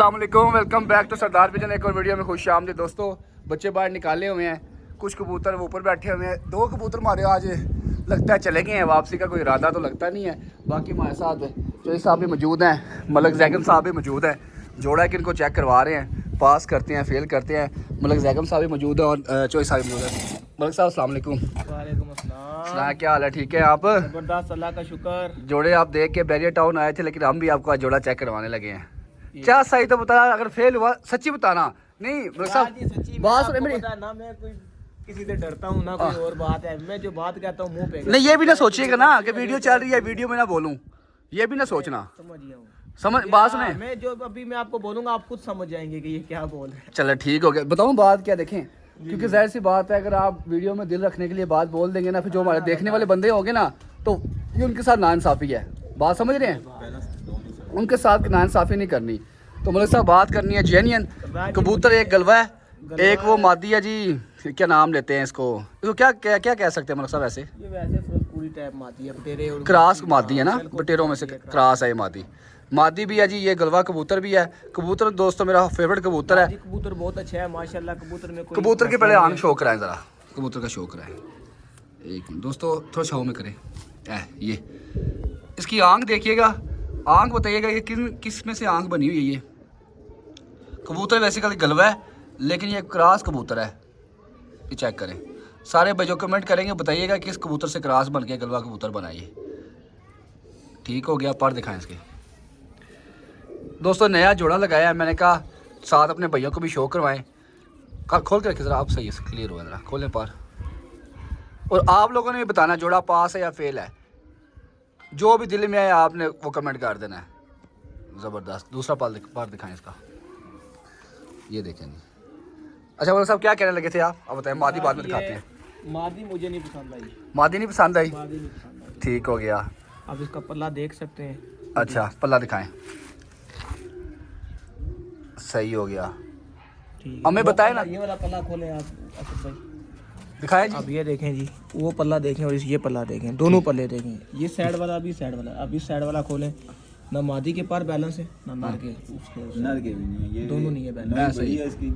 अस्सलामुअलैकुम, welcome back to Sardar pigeon. एक और वीडियो में खुश आमदीद दोस्तों। बच्चे बाहर निकाले हुए हैं, कुछ कबूतर वो ऊपर बैठे हुए हैं। दो कबूतर हमारे आज लगता है चले गए हैं, वापसी का कोई इरादा तो लगता नहीं है। बाकी हमारे साथ चौधरी साहब भी मौजूद हैं, मलक जैगम साहब भी मौजूद हैं। जोड़ा कि इनको चेक करवा रहे हैं, पास करते हैं फेल करते हैं। मलक जैगम साहब भी मौजूद हैं और चौधरी साहब भी मौजूद हैं। मलक साहब अस्सलाम वालेकुम। वालेकुम क्या हाल है? ठीक है आप? जबरदस्त, अल्लाह का शुक्र। जोड़े आप देख के बैरियर टाउन आए थे, लेकिन हम भी आपको आज जोड़ा चेक करवाने लगे हैं। क्या सही तो बता, अगर फेल हुआ सच्ची बताना। नहीं बात सुन मेरी ना, मैं कोई किसी से डरता हूँ ना कोई और बात है। मैं जो बात कहता हूँ मुंह पे। नहीं, ये भी ना सोचिएगा ना कि वीडियो चल रही है, वीडियो में ना बोलूं, ये भी ना सोचना। समझ बात सुने, मैं जो अभी मैं आपको बोलूंगा आप खुद समझ जाएंगे कि ये क्या बोल रहे हैं। चलो ठीक हो गया। बताऊं बात क्या? देखें, क्योंकि जाहिर सी बात है, अगर आप वीडियो में दिल रखने के लिए बात बोल देंगे ना, फिर जो हमारे देखने वाले बंदे होंगे ना, तो ये उनके साथ नाइंसाफी है। बात समझ रहे हैं? उनके साथ नाइंसाफी नहीं करनी। तो मतलब साहब बात करनी है जेन्युइन। कबूतर एक गलवा है, एक वो मादी है जी। क्या नाम लेते हैं इसको क्या क्या क्या कह सकते हैं मतलब साहब? ऐसे ये वैसे पूरी टाइप मादी है, बटेरे और क्रॉस मादी है ना, बटेरों में से क्रॉस है ये मादी। मादी भी है जी, ये गलवा कबूतर भी है। कबूतर दोस्तों मेरा फेवरेट कबूतर है। कबूतर बहुत अच्छा है माशाल्लाह। कबूतर में कबूतर के पहले आंख शो कराएं ज़रा, कबूतर का शो कराएं। एक मिनट दोस्तों, थोड़ा छाव में करें। ये इसकी आंख देखिएगा, आंख बताइएगा ये किस में से आंख बनी हुई है। ये कबूतर वैसे कल गलवा है, लेकिन ये क्रॉस कबूतर है। ये चेक करें सारे भाई, जो कमेंट करेंगे बताइएगा किस कबूतर से क्रॉस बन के गलवा कबूतर बनाइए। ठीक हो गया, पर दिखाएं इसके। दोस्तों नया जोड़ा लगाया है, मैंने कहा साथ अपने भैया को भी शो करवाएं। खोल के रखिए ज़रा, आप सही है, क्लियर हुआ ज़रा, खोलें पर। और आप लोगों ने भी बताना जोड़ा पास है या फेल है। जो भी दिल में आए आपने वो कमेंट कर देना है। ज़बरदस्त। दूसरा पर दिखाएं इसका, ये देखें नहीं। अच्छा मतलब साहब क्या कहने लगे थे आप? अब बताएं, मादी बाद में दिखाते हैं। मादी मुझे नहीं पसंद आई। मादी नहीं पसंद आई? मादी नहीं पसंद आई। ठीक हो गया। आप इसका पल्ला देख सकते हैं। अच्छा पल्ला दिखाएं, सही हो गया। ठीक, हमें बताएं ना, ये वाला पल्ला खोलें आप असद भाई, दिखाएं जी। अब ये देखें जी, वो पल्ला देखें और ये पल्ला देखें, दोनों पल्ले देखें। ये साइड वाला भी साइड वाला, अब इस साइड वाला खोलें। ना मादी के पार बैलेंस है, ना नर के। नर के भी नहीं है, ये दोनों नहीं है बैलेंस। सही है इसकी।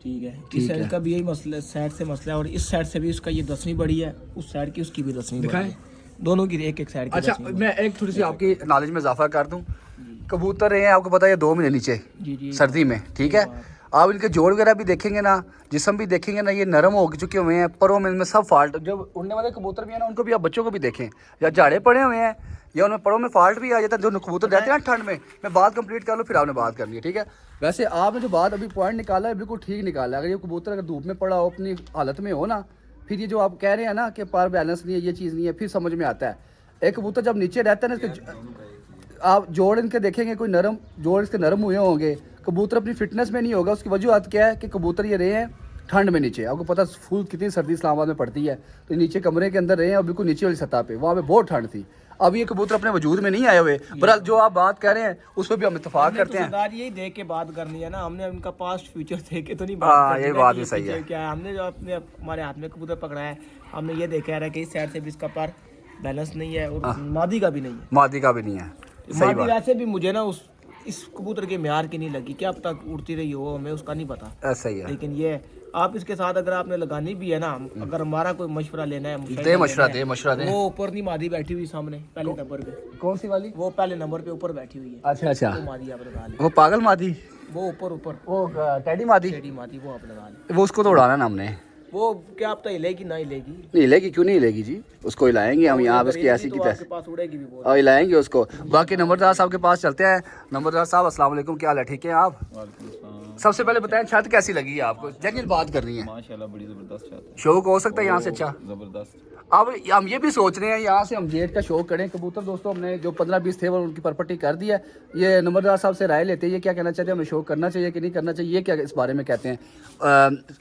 ठीक है, इस साइड का भी यही मसला, साइड से मसला है। और इस साइड से भी उसका ये 10वीं बड़ी है, उस साइड की उसकी भी 10वीं बड़ी है। दोनों की एक एक साइड की। अच्छा मैं एक थोड़ी सी आपकी नॉलेज में इजाफा कर दूं। कबूतर रहे हैं आपको पता है 2 महीने नीचे जी सर्दी में, ठीक है। आप इनके जोड़ वगैरह भी देखेंगे ना, जिस्म भी देखेंगे ना, ये नरम हो चुके हुए हैं। परों में इनमें सब फॉल्ट, जो उड़ने वाले कबूतर भी हैं ना, उनको भी आप बच्चों को भी देखें, या झाड़े पड़े हुए हैं या उनमें परों में फॉल्ट भी आ जाता है। जो कबूतर रहते हैं ना ठंड में, मैं बात कंप्लीट कर लूँ फिर आपने बात करनी है, ठीक है। वैसे आपने जो बात अभी पॉइंट निकाला है बिल्कुल ठीक निकाला है। अगर ये कबूतर अगर धूप में पड़ा हो, अपनी हालत में हो ना, फिर ये जो आप कह रहे हैं ना कि पार बैलेंस नहीं है, ये चीज़ नहीं है, फिर समझ में आता है। एक कबूतर जब नीचे रहता है ना, इसके आप जोड़ इनके देखेंगे, कोई नरम जोड़ इसके नरम हुए होंगे। कबूतर अपनी फिटनेस में नहीं होगा। उसकी वजूहत क्या है कि कबूतर ये रहे हैं ठंड में नीचे। आपको पता फुल कितनी सर्दी इस्लामाबाद में पड़ती है, तो नीचे कमरे के अंदर रहे हैं और बिल्कुल नीचे वाली सतह पे, वहाँ पे बहुत ठंड थी। अब ये कबूतर अपने वजूद में नहीं आए हुए, पर जो आप बात कर रहे हैं उस पर भी हम इत्तेफाक करते हैं। सरदार यही देख के बात करनी है ना, हमने उनका पास्ट फ्यूचर देख के तो नहीं हाँ, करनी ये है बात कि भी सही है। क्या है, हमने जो अपने हमारे हाथ में कबूतर पकड़ा है, हमने ये देखा है कि इस साइड से भी इसका पार बैलेंस नहीं है और मादी का भी नहीं है। मादी का भी नहीं है, सही मादी बात। वैसे भी मुझे ना इस कबूतर के म्यार की नहीं लगी, क्या पता उड़ती रही हो, हमें उसका नहीं पता। ऐसा ही है। लेकिन ये आप इसके साथ अगर आपने लगानी भी है ना, अगर हमारा कोई मशवरा लेना है, दे मशवरा दे। वो ऊपर नहीं मादी बैठी हुई सामने पहले नंबर पे। कौन सी वाली? वो पहले नंबर पे ऊपर बैठी हुई है। अच्छा वो मादी आप लगा लें। वो पागल मादी, वो ऊपर वो टेडी मादी, टेडी मादी वो आप लगा लें। वो उसको तो उड़ाना ना हमने। वो क्या आप तो हिलेगी ना हिलेगी? नहीं हिलेगी, क्यों नहीं हिलेगी जी, उसको हिलाएंगे हम यहाँ पे, उसकी ऐसी की आपके तैसी पास उड़ेगी भी बहुत। और हिलाएंगे उसको। बाकी नंबरदार साहब के पास चलते हैं। नंबरदार साहब अस्सलाम वालेकुम, क्या हाल है? ठीक है आप? सबसे पहले बताएं छत कैसी लगी है आपको? जेन्युइन बात करनी है। माशाल्लाह बड़ी जबरदस्त छत है, शौक हो सकता है यहाँ से अच्छा। जबरदस्त। अब हम ये भी सोच रहे हैं यहाँ से हम जेट का शौक करें। कबूतर दोस्तों हमने जो 15-20 थे वो उनकी प्रॉपर्टी कर दी है। ये नंबरदार साहब से राय लेते हैं, ये क्या कहना चाहते हैं, हमें शौक करना चाहिए कि नहीं करना चाहिए, ये क्या इस बारे में कहते हैं।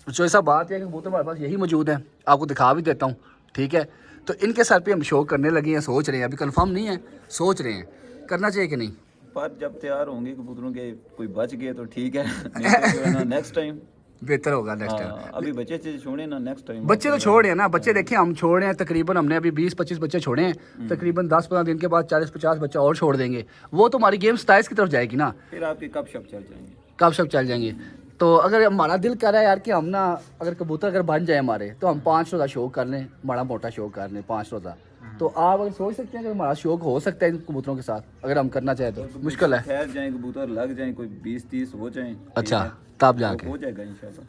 जो ऐसा बात है कि कबूतर हमारे पास यही मौजूद है, आपको दिखा भी देता हूँ, ठीक है। तो इनके सर पे हम शौक करने लगे हैं, सोच रहे हैं, अभी कंफर्म नहीं है, सोच रहे हैं करना चाहिए कि नहीं। पर जब तैयार होंगे कबूतरों के, कोई बच गए तो ठीक है, नहीं तो जो है ना नेक्स्ट टाइम बेहतर होगा नेक्स्ट टाइम। हाँ, अभी बच्चे छोड़े ना, नेक्स्ट टाइम बच्चे तो छोड़ रहे हैं ना, बच्चे देखिए हम छोड़ रहे हैं तकरीबन, हमने अभी 20-25 बच्चे छोड़े हैं, तकरीबन 10-15 दिन के बाद 40-50 बच्चा और छोड़ देंगे, वो तो हमारी गेम 27 की तरफ जाएगी ना, फिर आपके कब शप चल जाएंगे। कब सब चल जाएंगे। तो अगर हमारा दिल कर रहा है यार कि हम ना अगर कबूतर अगर बन जाए हमारे, तो हम 5 रोज़ा शौक कर लें, बड़ा मोटा शौक कर लें 5 रोज़ा। तो आप अगर सोच सकते हैं कि हमारा शौक हो सकता है इन कबूतरों के साथ, अगर हम करना चाहें तो मुश्किल है। ठहर जाए कबूतर, लग जाए कोई 20-30 हो जाए, अच्छा तब जाके हो जाएगा इंशाल्लाह।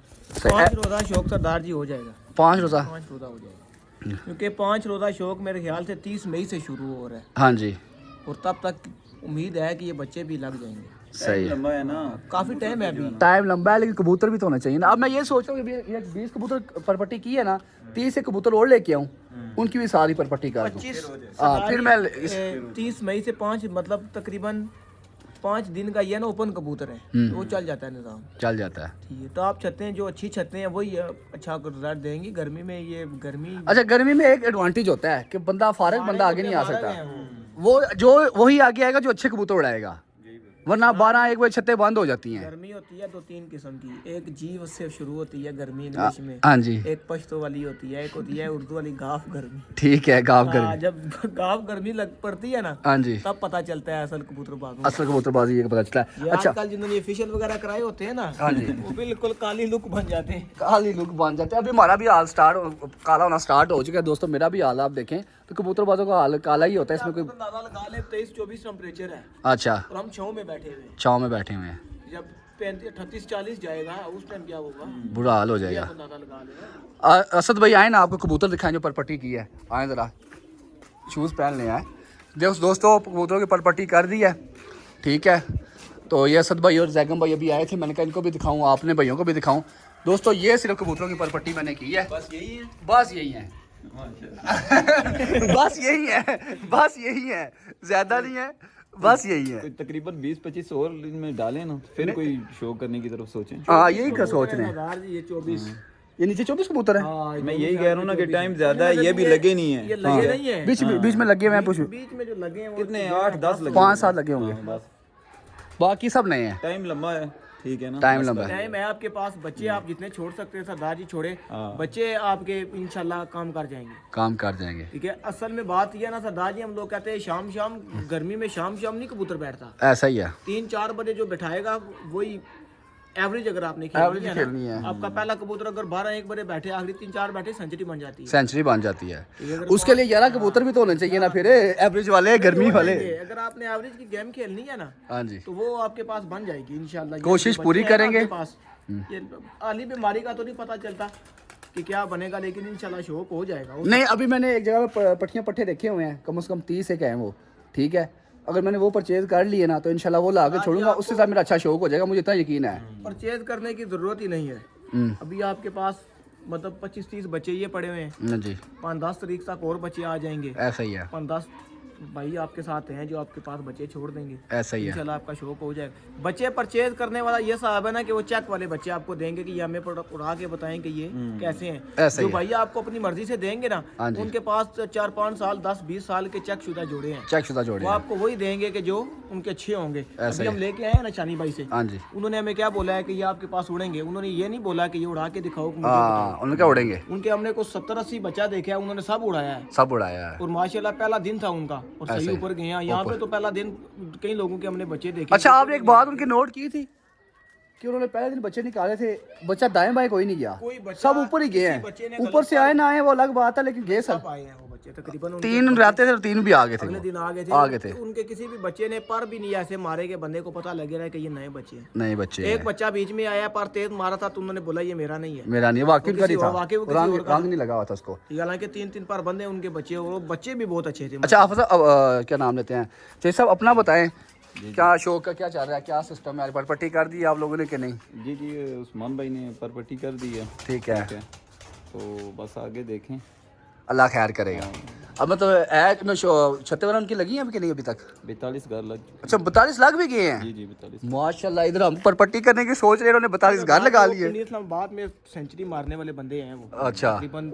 5 रोज़ा शौक सरदार जी हो जाएगा, 5 रोज़ा। 5 रोज़ा हो जाएगा, क्योंकि 5 रोज़ा शौक मेरे ख्याल से 30 मई से शुरू हो रहा है, हाँ जी और तब तक उम्मीद है कि ये बच्चे भी लग जाएंगे। सही है, लंबा है ना, काफ़ी टाइम है अभी, टाइम लंबा है, लेकिन कबूतर भी तो होना चाहिए ना। अब मैं ये सोच रहा हूँ कि ये 20 कबूतर परपट्टी की है ना, 30 से कबूतर और लेके आऊँ, उनकी भी सारी परपट्टी कर दूँ। 25 फिर मैं 30 मई से 5 मतलब तकरीबन 5 दिन का ये ना ओपन कबूतर है, तो वो चल जाता है निज़ाम, चल जाता है। ठीक है। तो आप छतें जो अच्छी छतें हैं वही अच्छा रिजल्ट देंगी। गर्मी में ये गर्मी अच्छा, गर्मी में एक एडवांटेज होता है कि बंदा फारग बंदा आगे नहीं आ सकता, वो जो वही आगे आएगा जो अच्छे कबूतर उड़ाएगा, वरना 12-1 बजे छतें बंद हो जाती हैं। गर्मी होती है 2-3 किस्म की, एक जीव से शुरू होती है गर्मी इंग्लिश में, हाँ जी एक पश्तो वाली होती है, एक होती है उर्दू वाली गाफ गर्मी। ठीक है, गाँव हाँ, गर्मी, जब गाफ गर्मी लग पड़ती है ना, हाँ जी तब पता चलता है असल कबूतरबाजों असल कबूतरबाजी ये पता चलता है। ये अच्छा आजकल जिन्होंने ये फेशियल वगैरह कराए होते हैं ना, हाँ जी, वो बिल्कुल काली लुक बन जाते हैं। काली लुक बन जाते हैं। अभी हमारा भी हाल काला होना स्टार्ट हो चुका है दोस्तों, मेरा भी हाल आप देखें तो कबूतरबाजों का हाल काला ही होता है, इसमें कोई। अंदाजा लगा ले 23-24 टेम्परेचर है अच्छा, और हम छाँव में बैठे हुए हैं। छाँव में बैठे हुए हैं, जब 38-40 जाएगा उस टाइम क्या होगा, बुरा हाल हो जाएगा। अंदाजा लगा ले। असद भाई आए ना, आपको कबूतर दिखाएं जो परपट्टी की है, आए ज़रा शूज़ पहन ले आए। दोस्तों कबूतरों की परपट्टी कर दी है, ठीक है। तो ये असद भाई और जैगम भाई अभी आए थे, मैंने कहा इनको भी दिखाऊं, आपने भाइयों को भी दिखाऊं। दोस्तों ये सिर्फ कबूतरों की परपट्टी मैंने की है, बस यही है। बस यही है बस यही है, बस यही है, ज़्यादा नहीं है, बस यही है। कोई तकरीबन 20-25 और में डालें ना, फिर कोई शो करने की तरफ सोचें। हाँ यही का सोच रहे हैं। सरदार जी ये 24 ये नीचे 24 कबूतर है, मैं यही कह रहा हूँ ना कि टाइम ज्यादा है, ये भी लगे नहीं ये है। लगे नहीं है, बीच में लगे हुए हैं, पूछ बीच में जो लगे हैं वो कितने 8-10 लगे, 5-7 लगे होंगे, बस बाकी सब नए हैं। टाइम लंबा है, ठीक है ना, टाइम लंबा है। टाइम है आपके पास, बच्चे आप जितने छोड़ सकते हैं सरदार जी छोड़े, हाँ। बच्चे आपके इंशाल्लाह काम कर जाएंगे, काम कर जाएंगे, ठीक है। असल में बात यह है ना सरदार जी, हम लोग कहते हैं शाम शाम गर्मी में शाम नहीं कबूतर बैठता, ऐसा ही है। 3-4 बजे जो बैठाएगा वही एवरेज अगर आपने एवरेज खेलनी खेलनी है है, ना, आपका पहला कबूतर अगर 12-1 बजे बैठे, आखिरी 3-4 बैठे, सेंचुरी बन जाती है, सेंचुरी बन जाती है। ठीक है। अगर उसके लिए 11 कबूतर भी तो होने चाहिए ना, फिर एवरेज वाले, गर्मी वाले। अगर आपने एवरेज की गेम खेलनी है ना, हाँ जी, तो वो आपके पास बन जाएगी इंशाल्लाह। ये कोशिश जो पूरी बच्चे हैं ना करेंगे। आपके पास, ये आली बीमारी का तो नहीं पता चलता कि क्या बनेगा, लेकिन इंशाल्लाह शौक हो जाएगा। नहीं अभी मैंने एक जगह पे पट्टियाँ पट्टे रखे हुए हैं, कम से कम 30 एक हैं वो, ठीक है। अगर मैंने वो परचेज कर लिए ना, तो इंशाल्लाह वो ला के छोड़ूंगा, उससे साथ मेरा अच्छा शौक हो जाएगा, मुझे इतना यकीन है। परचेज करने की जरूरत ही नहीं है, हम्म, अभी आपके पास मतलब 25-30 बच्चे ये पड़े हुए हैं, हाँ जी 5-10 तारीख तक और बच्चे आ जाएंगे, ऐसा ही है, 5-10 भाई आपके साथ हैं जो आपके पास बच्चे छोड़ देंगे, ऐसा ही है। इंशाल्लाह आपका शौक हो जाएगा। बच्चे परचेज करने वाला ये साहब है ना कि वो चेक वाले बच्चे आपको देंगे कि ये हमें उड़ा के बताएं कि ये कैसे हैं। ऐसा जो ही है। भैया आपको अपनी मर्जी से देंगे ना, हाँ जी। उनके पास 4-5 साल 10-20 साल के चेक शुदा जोड़े हैं, चेक शुदा जोड़े वो हैं। आपको वही देंगे कि जो उनके अच्छे होंगे। ऐसा अभी ही हम लेके आए हैं ना शानी भाई से, हाँ जी, उन्होंने हमें क्या बोला है कि ये आपके पास उड़ेंगे, उन्होंने ये नहीं बोला कि ये उड़ा के दिखाओ मुझे हाँ बताओ। उनके उड़ेंगे, उनके हमने कुछ 70-80 बच्चा देखा है, उन्होंने सब उड़ाया है, सब उड़ाया है। और माशाल्लाह पहला दिन था उनका, और ऐसे सही ही। ऊपर गए हैं। यहाँ पे तो पहला दिन कई लोगों के हमने बच्चे देखे। अच्छा आपने एक बात उनकी नोट की थी कि उन्होंने पहले दिन बच्चे निकाले थे, बच्चा दाएं बाएं कोई नहीं गया, कोई बच्चा- सब ऊपर ही गए किसी बच्चे ने हैं, ऊपर से आए ना आए वो अलग बात है, लेकिन गए सब। सब आए हैं वो बच्चे, तकरीबन उनके 3 रहते थे, 3 भी आ गए थे अगले वो। दिन आ गए थे। आ गए थे। उनके किसी भी बच्चे ने पर भी नहीं ऐसे मारे के बंदे को पता लगे रहा है कि ये नए बच्चे हैं। नहीं बच्चे एक हैं। बच्चा बीच में आया पर तेज मारा था, तो उन्होंने बोला ये मेरा नहीं है, मेरा नहीं, वाकई वो का नहीं किसी था, और- वाकई वो किसी रंग और का रंग नहीं लगा हुआ था उसको। हालांकि 3-3 पर बंदे उनके बच्चे, और वो बच्चे भी बहुत अच्छे थे। अच्छा आप साहब क्या नाम लेते हैं जैसे साहब, अपना बताएं क्या शौक का क्या चल रहा है, क्या सिस्टम है, परपट्टी कर दी आप लोगों ने कि नहीं? जी जी उस्मान भाई ने परपट्टी कर दी है, ठीक है, ठीक है, तो बस आगे देखें। अल्लाह खैर करेगा। अब मतलब छत्ते वगैरह उनकी लगी हैं अभी कि नहीं अभी तक? 42 घर लग, अच्छा 42 लाख भी गए हैं, जी जी 42। माशाल्लाह। इधर हम परपट्टी करने की सोच रहे हैं, उन्होंने 42 घर लगा लिए। इस्लामाबाद में सेंचुरी मारने वाले बंदे हैं वो, अच्छा तकरीबन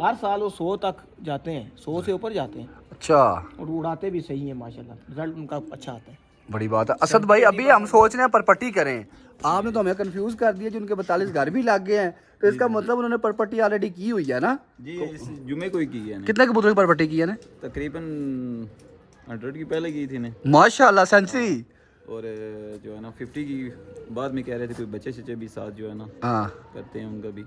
हर साल वो 100 तक जाते हैं, 100 से ऊपर जाते हैं, अच्छा, और उड़ाते भी सही है माशाल्लाह, रिजल्ट उनका अच्छा आता है। बड़ी बात है। असद भाई अभी हम सोच रहे हैं परपट्टी करें, आपने तो हमें कंफ्यूज कर दिया, जिनके 42 घर भी लग गए हैं, तो इसका मतलब उन्होंने प्रॉपर्टी ऑलरेडी की हुई है ना? जी इस जुमे को ही की है ने। कितने कबूतरों की प्रॉपर्टी की है ना? तकरीबन 100 की पहले की थी ने, माशाल्लाह सेंचुरी। और जो है ना 50 की बाद में कह रहे थे कोई बच्चे शच्चे भी साथ जो है ना हाँ, करते हैं उनका भी,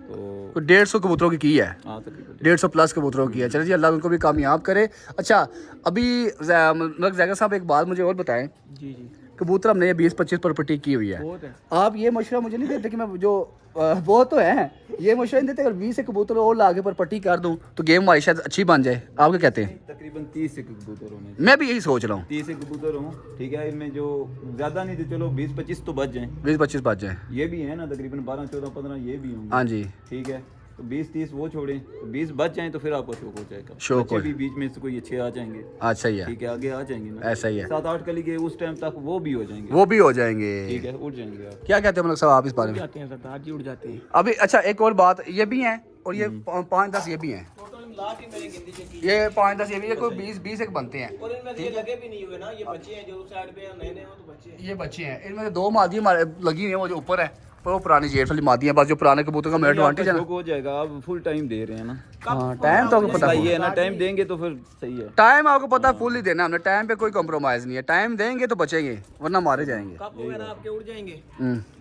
तो 150 कबूतरों की है। हाँ तकरीबन 150 प्लस कबूतरों की है। चलिए जी, अल्लाह उनको भी कामयाब करे। अच्छा, अभी मतलब जैगर साहब एक बात मुझे और बताएं, जी जी कबूतर हमने ये 20-25 प्रॉपर्टी की हुई है, बहुत है। आप ये मशवरा मुझे नहीं देते कि मैं जो वो तो है, ये मशवरा नहीं देते अगर 20 से कबूतर और लाके प्रॉपर्टी कर दूं तो गेम हमारी शायद अच्छी बन जाए? आप क्या कहते हैं? तकरीबन 30 से कबूतर होने, मैं भी यही सोच रहा हूँ, 30 से कबूतर हों, ठीक है। इनमें जो ज़्यादा नहीं थे, चलो 20-25 तो बच जाएं, 20-25 बच जाए। ये भी है ना तकरीबन 12-14-15 ये भी होंगे, हाँ जी, ठीक है। तो 20-30 वो छोड़ें, तो 20 बच जाएं तो फिर आपको शौक हो जाएगा। शौक बच्चे हो भी बीच में से कोई अच्छे आ जाएंगे, अच्छा ही है, ठीक है, आगे आ जाएंगे ना, ऐसा ही है, 7-8 कली के उस टाइम तक वो भी हो जाएंगे, वो भी हो जाएंगे, ठीक है, उठ जाएंगे आप। क्या कहते हैं मतलब साहब आप इस बारे उड़ में? जाते हैं सरदार जी, उड़ जाते हैं। अभी अच्छा एक और बात, ये भी हैं और ये 5-10 ये भी हैं, टोटल मिला के मैंने गिनती चेक की, ये 5-10 ये भी, ये कोई 20 एक बनते हैं। और इनमें से ये लगे भी नहीं हुए ना, ये बच्चे हैं जो उस साइड पे नए नए, वो तो बच्चे हैं। ये बच्चे हैं, इनमें से 2 मादी हमारे लगी हुई हैं, वो जो ऊपर है पर वो पुरानी जेठ वाली मादी है, बस जो पुराने कबूतर का मेरा एडवांटेज है ना। शौक हो जाएगा, आप फुल टाइम दे रहे हैं ना, हाँ, टाइम तो आपको पता ये है ना, टाइम देंगे तो फिर सही है। टाइम आपको पता फुल ही देना हमने, टाइम पे कोई कॉम्प्रोमाइज नहीं है, टाइम देंगे तो बचेंगे वरना मारे जाएंगे। कप वगैरह आपके उड़ जाएंगे,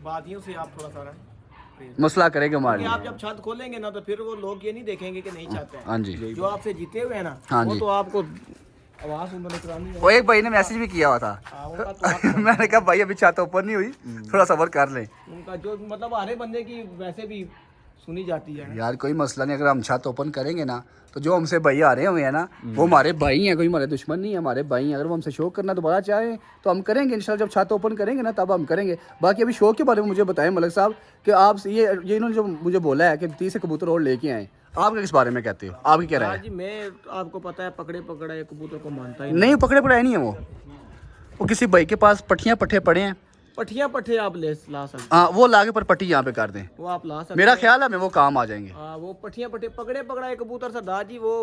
वादियों से आप थोड़ा सारा मसला करेंगे हमारे कि लिए। आप जब छत खोलेंगे ना तो फिर वो लोग ये नहीं देखेंगे कि नहीं चाहते हैं। हाँ जी, जो आपसे जीते हुए हैं ना, हाँ वो जी। तो आपको आवाज उन्होंने करानी है। वो एक भाई ने मैसेज भी किया हुआ था, उनका तो हक- मैंने कहा भाई अभी छत ऊपर नहीं हुई, थोड़ा सबर कर लें। उनका जो मतलब हर एक बंदे की वैसे भी सुनी जाती है। यार कोई मसला नहीं, अगर हम छत ओपन करेंगे ना तो जो हमसे भाई आ रहे हुए हैं ना वो हमारे भाई हैं, कोई हमारे दुश्मन नहीं है, हमारे भाई हैं। अगर वो हमसे शौक करना दोबारा चाहें तो हम करेंगे इंशाल्लाह, जब छत ओपन करेंगे ना तब हम करेंगे। बाकी अभी शौक के बारे में मुझे बताएं मलिक साहब कि आप ये इन्होंने जो मुझे बोला है कि 30 से कबूतर और लेके आए, आप किस बारे में कहते हो, आपकी क्या राय है? जी मैं आपको पता है पकड़े पकड़े कबूतर को मानता ही नहीं, पकड़े पकड़ाए नहीं है वो किसी भाई के पास पट्टियाँ पट्टे पड़े हैं, पट्टियाँ पट्टे आप ला सकते हाँ वो लाके पर पट्टी यहाँ पे कर दें, वो आप ला सकते मेरा ख्याल है हमें वो काम आ जाएंगे। वो पट्टियाँ पट्टे पकड़े पकड़ाए कबूतर सरदार जी, वो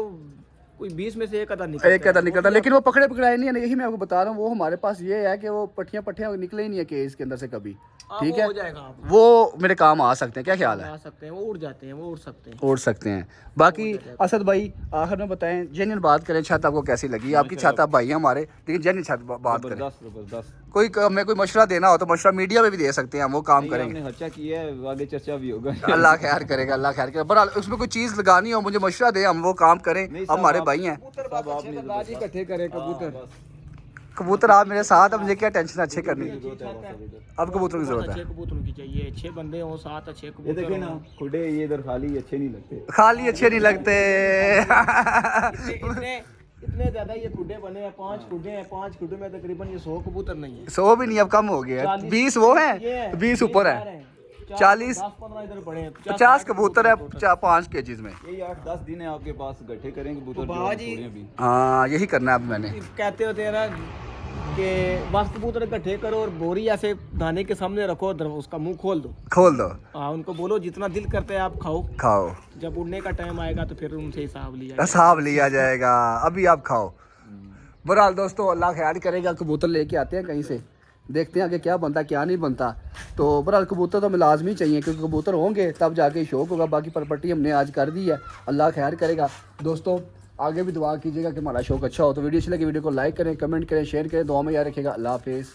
कोई 20 में से एक आधा एक कदर निकलता, लेकिन वो पकड़े पकड़ाए नहीं है, यही मैं आपको बता रहा हूँ। वो हमारे पास ये है कि वो पट्टियाँ पट्टियाँ निकले ही नहीं है केस के अंदर से कभी, ठीक है, हो जाएगा आप वो मेरे काम आ सकते हैं। क्या ख्याल है? ला सकते हैं, वो उड़ जाते हैं, वो उड़ सकते हैं। उड़ सकते हैं। बाकी असद भाई आखिर में बताएं, जेन्युइन बात करें, छत आपको कैसी लगी? आपकी छत आप भाई हैं हमारे, लेकिन जेन्युइन छत बात करें, जबरदस्त जबरदस्त। कोई हमें कोई मशवरा देना हो तो मशवरा मीडिया में भी दे सकते हैं, हम वो काम करेंगे। हमने खर्चा किया है, आगे चर्चा भी होगा। अल्लाह खैर करेगा, अल्लाह खैर करेगा। बहरहाल उसमें कोई चीज़ लगानी हो मुझे मशवरा दे, हम वो काम करें, हम हमारे भाई हैं। सरदार जी इकट्ठे करे कबूतर, कबूतर आप मेरे साथ, अब मुझे क्या टेंशन अच्छे करनी है, अब कबूतरों की जरूरत अच्छे है। कबूतरों की चाहिए, अच्छे बंदे हों साथ, अच्छे ये कबूतर देखे ना हों। खुडे, ये इधर खाली अच्छे नहीं लगते। खाली अच्छे नहीं लगते। इतने इतने ज्यादा ये खुडे बने हैं, 5 खुडे हैं, 5 खुडे में तकरीबन ये 100 कबूतर नहीं है, 100 भी नहीं, अब कम हो गया, 20 वो ये है, 20 ऊपर है, 40 10-15 इधर पड़े हैं, 50 कबूतर है 5 केजीज में। यही 8-10 दिन है आपके पास, इकट्ठे करेंगे कबूतर जो बाबा जी। छोड़े अभी। हाँ यही करना है अब मैंने। कहते होते हैं ना कि बस कबूतर इकट्ठे करो और बोरी ऐसे दाने के सामने रखो, उसका मुंह खोल दो, खोल दो, उनको बोलो जितना दिल करता है आप खाओ, खाओ, जब उड़ने का टाइम आएगा तो फिर उनसे हिसाब लिया हिसाब लिया जाएगा, अभी आप खाओ। बहरहाल दोस्तों अल्लाह ख्याल करेगा, कबूतर लेके आते हैं कहीं से, देखते हैं आगे क्या बनता क्या नहीं बनता। तो बहरहाल कबूतर तो हमें लाजमी चाहिए, क्योंकि कबूतर होंगे तब जाके शौक होगा। बाकी प्रॉपर्टी हमने आज कर दी है, अल्लाह खैर करेगा। दोस्तों आगे भी दुआ कीजिएगा कि हमारा शौक अच्छा हो। तो वीडियो अच्छी लगी वीडियो को लाइक करें, कमेंट करें, शेयर करें, दुआ में याद रखिएगा। अल्लाह हाफिज़।